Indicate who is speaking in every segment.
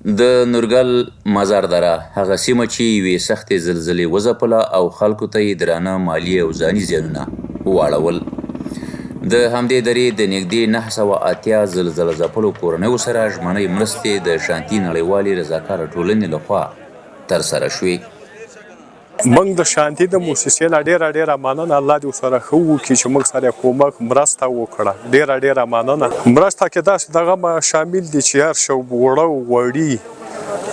Speaker 1: د نورګل مزار دره هغه سیمه چې یوې سختې زلزلې وځپله او خلکو ته یې درانه مالي او ځاني زیانونه واړول. د همدې درې د نږدې 980 زلزله ځپلو کورنیو سره ژمنۍ مرستې د شانتي نړیوالې رضاکاره ټولنې لخوا ترسره شوې.
Speaker 2: موږ د شانتي د موسسې نه ډېره مننه. الله دې ورسره ښه وکړي چې موږ سره کومک مرسته وکړه. ډېره مننه. مرسته کې داسې دغه شامل دي چې هر شی وړه وړي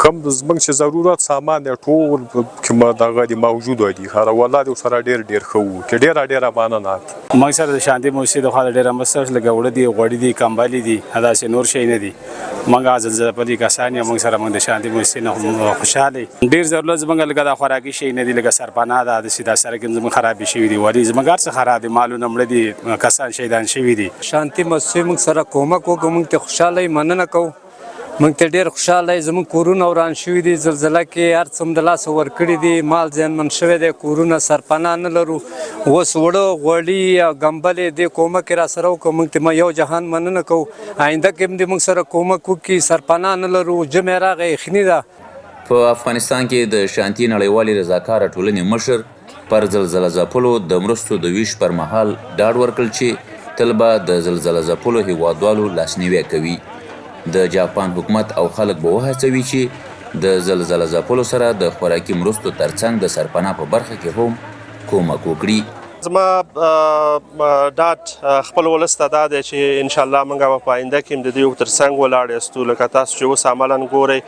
Speaker 2: کوم زموږ چې ضرورت سامان دی ټول کې دغه دي موجود دي. والله دې ورسره ډېر ښه وکړي. ډېره مننه.
Speaker 3: موږ سره د شانتي موسسې د خوا ډېره مرسته لکه وړه دي غوړي دي کمبلي دي داسې نور شی نه دي. موږ زلزله پلي کسان یو موږ سره موږ د شانتي موسسې نه خوشحاله ډېر ضرورت زموږ لکه د خوراکي شی نه دي لکه سرپناه ده داسې دا سړک هم زموږ خرابې شوي دي ولې زموږ هر څه خراب دي مالونه مړه دي کسان شهیدان شوي دي.
Speaker 4: شانتي موسسې موږ سره کومک وکړو. موږ ته خوشحاله مننه کوو. موږ ته ډېر خوشحاله یې. زموږ کورونه وران شوي دي زلزله کې هر څه هم د لاسه ورکړي دي. مال زیانمن شوی دی. کورونه سرپناه نه لرو. اوس وړه غوړي او ګمبلې دې کومک یې راسره وکړو. موږ ته یو جهان مننه کوو. آینده کې هم دې موږ سره کومک وکړي. سرپناه نه لرو. جمع راغی یخني ده.
Speaker 1: په افغانستان کې د شانتي نړیوالې رضاکاره ټولنې مشر پر زلزله ځپلو د مرستو د ویش پر مهال ډاډ ورکړ چې تل به د زلزله ځپلو هیوادوالو لاسنیوی کوي. د جاپان حکومت او خلک به وهڅوي چې د زلزله ځپلو سره د خوراکي مرستو ترڅنګ د سرپناه په برخه کې هم کومک وکړي.
Speaker 5: زما ډاډ خپل ولس ته دا دی چې انشاءالله موږ به په آینده کې هم د دوی ترڅنګ ولاړ یاستو. لکه تاسو چې اوس عملا ګورئ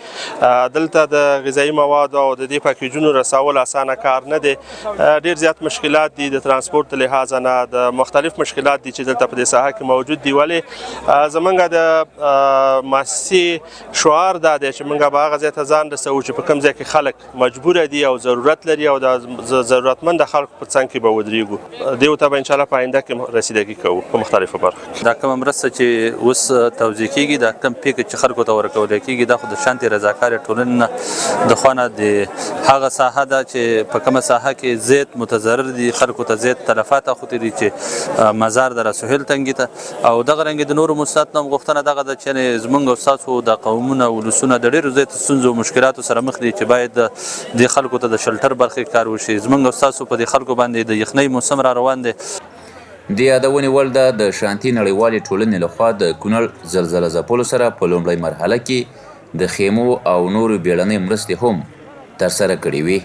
Speaker 5: دلته د غذایي موادو او د دې پاکیجونو رسول اسانه کار نه دی. ډېر زیات مشکلات دي د ترانسپورت له لحاظه نه. د مختلف مشکلات دي چې دلته په دې ساحه کې موجود دي. ولې زموږ د موسسې شعار دا دی چې موږ به هغه ځای ته ځان رسوو چې په کوم ځای کې خلک مجبوره دي او ضرورت لري او د ضرورتمند خلکو په څنګ کې به ودرېږو. دیو ته به انشاءالله په آینده کې رسیدګي کوو په مختلفو برخو کې.
Speaker 6: دا کومه مرسته چې اوس توزیع کیږي دا کم پیکج چې خلکو ته ورکول کیږي دا خو د شانتي رضاکاره ټولنې د خوا نه د هغه ساحه ده چې په کومه ساحه کې زیات متضرر دي خلکو ته زیات تلفات اخوتي دي چې مزار در سهیل تنګي ته او دغه رنګ د نورو مستات نوم غوښتنه دغه ده چې زمونږ او ستاسو د قومونه ولسونه د ډېرو زیاتو ستونزو او مشکلاتو سره مخ دي چې باید د خلکو ته د شلټر برخې کار وشي. زمونږ او ستاسو په دې خلکو باندې د یخنۍ موسم را روان دی.
Speaker 1: د یادونې وړ ده د شانتي نړیوالې ټولنې لخوا د کونړ زلزله ځپلو سره په لومړۍ مرحله کې د خیمو او نورو بیړنۍ مرستې هم ترسره کړې وې.